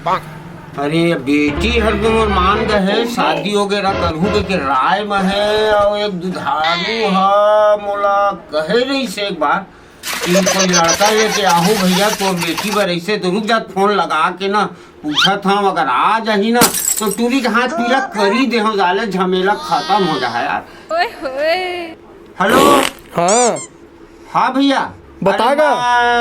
अरे बेटी हर मोर मान गए शादी वगैरह करहू के राय में है और एक दुधारू है मोला कहे रही से एक बार कि कोई लड़का लेके आहू भैया तो बेटी बर ऐसे तो रुक जा फोन लगा के ना पूछा था अगर आ जाही ना तो टूरी के हाथ पीला करी दे हो जाले झमेला खत्म हो जाए यार। हेलो हाँ हाँ भैया बताएगा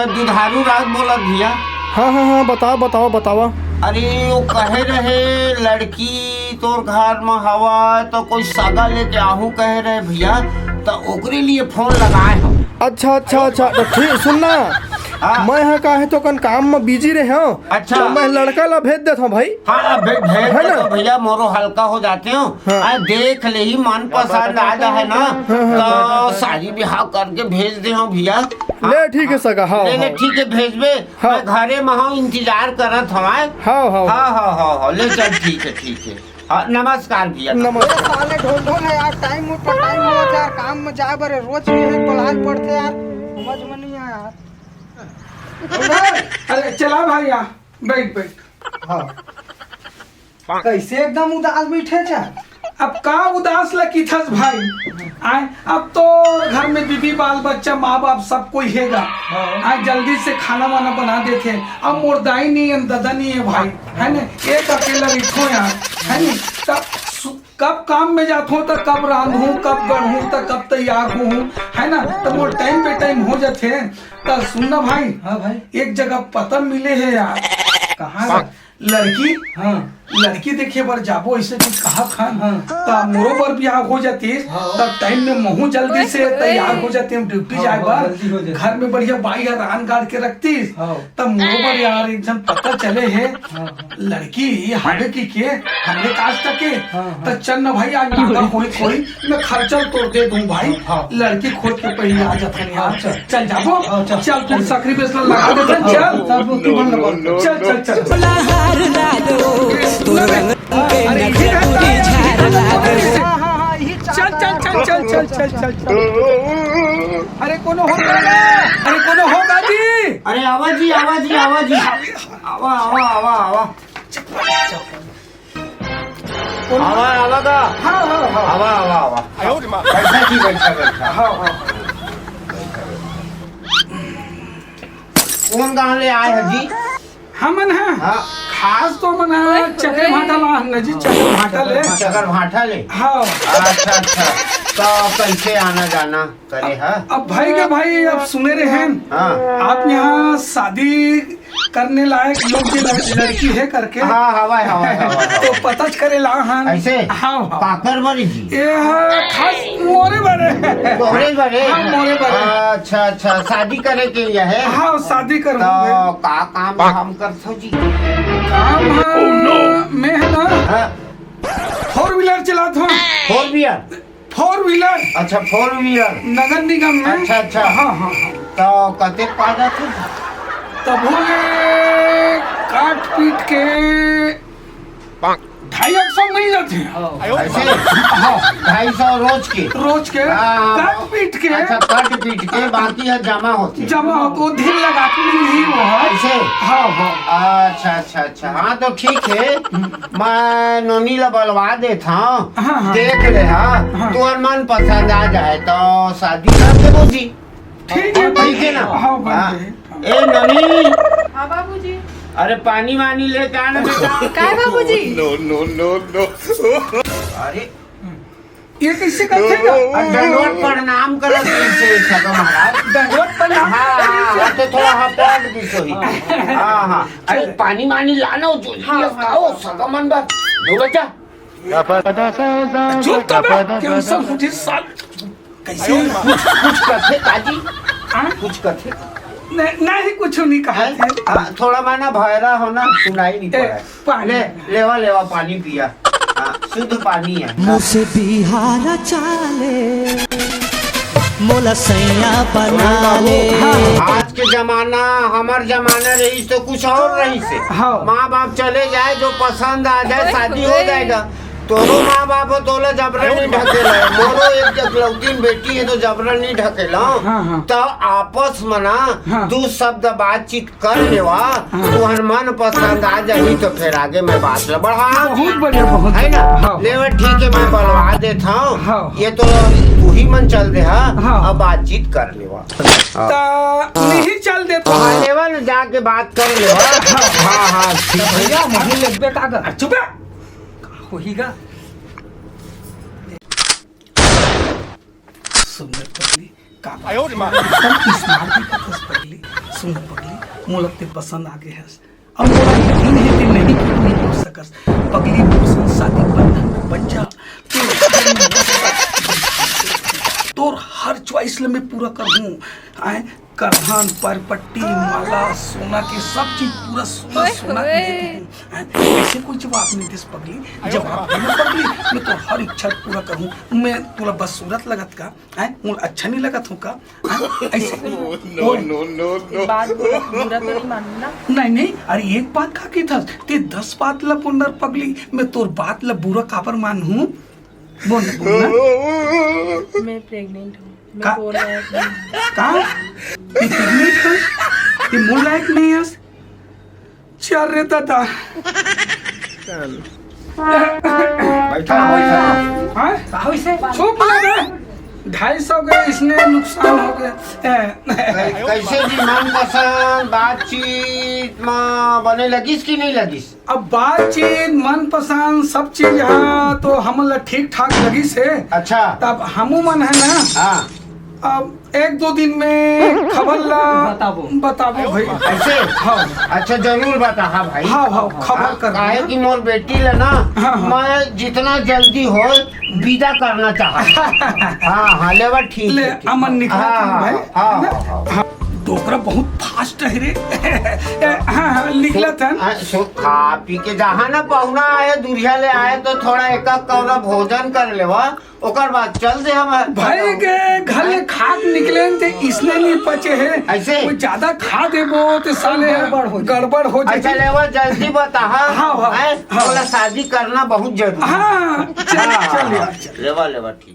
दुधारू राज बोला भैया। हाँ बताओ बतावा। अरे वो कहे रहे लड़की तोर घर में हवा तो कोई सगा लेके आहू कहे रहे भैया तो ओकरे लिए फोन लगाए हम। अच्छा तो ठीक सुनना मैं यहाँ का है तो कन काम में बिजी रहे हो। अच्छा तो मैं लड़का ला भेज देता हूँ भाई। हाँ भेज है ना? तो भैया मोरो हल्का हो जाते हो। हाँ। देख ले ही मन पसंद आ जाए ना तो शादी ब्याह करके भेज दे हो भैया। ले ठीक है सगा। हाँ ले ठीक है भेजबे। हाँ। मैं घरे में हूँ इंतजार करत हमारे। हाँ ले चल ठीक है। हाँ नमस्कार भैया। नमस्कार। साले ढोल है यार टाइम हो यार काम में जाए बरे रोज भी है पढ़ाई पढ़ते यार समझ में नहीं आया यार। अरे चला भाई यहाँ बैठ। हाँ कैसे एकदम उदास बैठे जा। अब का उदास लगी थस भाई आए अब तो घर में बीबी बाल बच्चा माँ बाप सब कोई हैगा। आज जल्दी से खाना वाना बना देते हैं। अब मोरदाई नहीं है दादा नहीं है भाई है ना एक अकेला बैठो यार है नी कब काम में जाता हूँ तो कब रांधूँ कब गढ़ूँ तो कब तैयार हूँ है ना तो मोर टाइम पे टाइम हो जाते हैं। तो सुनना भाई। हाँ भाई एक जगह पता मिले है यार। कहाँ लड़की हाँ लड़की देखे बर जाबो ऐसे कुछ कहा खान हाँ। तब मोरो बर ब्याह हो जाती तब टाइम में महू जल्दी से तैयार हो जाती हम ड्यूटी जाए जल्दी हो बर जाती। घर में बढ़िया बाई रान गाड़ के रखती हाँ। तब मोरो बर यार एकदम पता चले है लड़की हावे की के हमने काज तक के तब चल न भाई आज नागा कोई मैं खर्चा तो दे दूं भाई। लड़की खोल के पहले आ जाते हैं यार चल जाबो चल फिर सकरी बेसला लगा देते चल सब तू बंद कर चल चल अरे कोनो होगा जी। अरे आवाजी आवा का आवा बैठा कौन कहाँ ले आए हैं जी। हमन है हाँ खास तो मना चक्कर भाटा ला नजी चक्कर भाटा ले चकर भाटा ले। हाँ अच्छा तो कैसे आना जाना करे है। अब भाई के भाई अब सुने रहे हैं हाँ आप यहाँ शादी करने लायक योग्य लड़की है करके हाँ हवा तो पता करे ला हम ऐसे हाँ काकर मरी जी ये खास मोरे बरे तोहरे बरे। हाँ, मोरे बरे। अच्छा शादी करे के लिए है। हाँ शादी कर तो का काम हम करते जी। काम मैं है ना हाँ, 4 व्हीलर चलाता हूँ। 4 व्हीलर। 4 व्हीलर अच्छा 4 व्हीलर नगर निगम में। अच्छा हाँ तो कते पादा थे तब हो गए काट पीट के 250 नहीं जाते ऐसे। हाँ 250 रोज के। हाँ, काट पीट के अच्छा कट पीट के बाकी है जमा होती जमा हो धीर लगा के नहीं वो है। ऐसे। हाँ अच्छा हाँ तो ठीक है मैं नोनी ला बलवा देता हूँ। हाँ। देख ले हाँ तुम्हार मन पसंद आ जाए तो शादी कर दे जी। ठीक है ना। हाँ हाँ। बन ए नोनी हाँ बाबूजी। अरे पानी वानी लेके आना बेटा। काय बाबूजी। अरे ये कैसे करते दंडवत प्रणाम करो कैसे सगा महाराज। दंडवत प्रणाम। हाँ तो थोड़ा हपड़ भी सही। हाँ अरे पानी वानी लाना जो आओ सगा मन बात दो बच्चा। चुप कर क्यों सब मुझे साल कैसे कुछ करते ताजी कुछ करते नहीं कुछ नहीं कहा थे। थोड़ा माना भयरा होना सुनाई नहीं पड़ा। लेवा पानी पिया। शुद्ध पानी है। मुझसे बिहार चाले मोला सैया बना ले। आज के जमाना हमार जमाना रही तो कुछ और रही से। हाँ। माँ बाप चले जाए जो पसंद आ जाए शादी हो जाएगा तोरो माँ बाप हो तोला जबरन नहीं ढकेला मोरो एक एकलौतीन बेटी है तो जबरन नहीं ढकेला हाँ। तो आपस में ना हाँ। दू शब्द बातचीत कर लेवा तुहर मन पसंद आ जाही तो फिर आगे मैं बात ला बढ़ा बहुत बढ़िया बहुत है ना हाँ। लेवर ठीक है मैं बलवा देता हूँ हाँ। ये तो तू ही मन चल दे हाँ। अब बातचीत कर लेवा तो नहीं चल दे तो हाँ लेवा ना जाके बात कर लेवा हाँ हाँ ठीक है भैया मुझे लगबे कागर चुप है। होहीगा सुंदर पगली का एकदम स्मार्ट भी पतस पगली सुंदर पगली मोलक पसंद आगे है अब मोला यकीन है कि नहीं कि तू नहीं बोल सकस पगली पसंद शादी बंधन बन जा तोर हर चॉइस ले मैं पूरा करहूं आए करहन पर पट्टी माला सोना के सब चीज पूरा सोना सोना के देते हैं ऐसे कोई जवाब नहीं दे पगली जवाब देना पगली मैं तो हर इच्छा पूरा करूं मैं तोला बस सूरत लगत का है मुझे अच्छा नहीं लगत हूं का ऐसे बात बुरा तो नहीं मानना। नहीं अरे एक बात का की था ते 10 बात ला पुनर पगली मैं तोर बात ला बुरा काबर मानूं बोल बोल मैं प्रेग्नेंट हूँ का? मैं बोल रहा हूँ का ये प्रेग्नेंट है ये मोर लायक नहीं है चल रे दादा बैठा बैठा हाँ चुप लगे 250 गए इसने नुकसान हो गया कैसे जी मन पसंद बातचीत में बने लगिस कि नहीं लगिस अब बातचीत मन पसंद सब चीज है तो हम ठीक ठाक लगी से अच्छा तब हमू मन है ना हाँ अब 1-2 दिन में खबर ला बताबो भाई ऐसे हाँ अच्छा जरूर बता हाँ भाई हाँ खबर कर काहे कि मोर बेटी ले ना हाँ। मैं जितना जल्दी हो विदा करना चाहता हाँ लेवा ठीक ले है, ठीक। अमन निकला हाँ, भाई हाँ डोकरा बहुत फास्ट है रे हाँ निकला था खा पी के जहाँ ना पहुना आए दुरिया ले आए तो थोड़ा एक कौरा भोजन कर लेवा ओकर बाद चल दे हम भाई के घर में खाद निकले थे इसलिए नहीं पचे है ऐसे? कोई ज्यादा खा देबो तो साले गड़बड़ हो अच्छा जाए लेवा जल्दी बता हाँ, बोला शादी करना बहुत जरूरी हाँ चल यार लेवा ठीक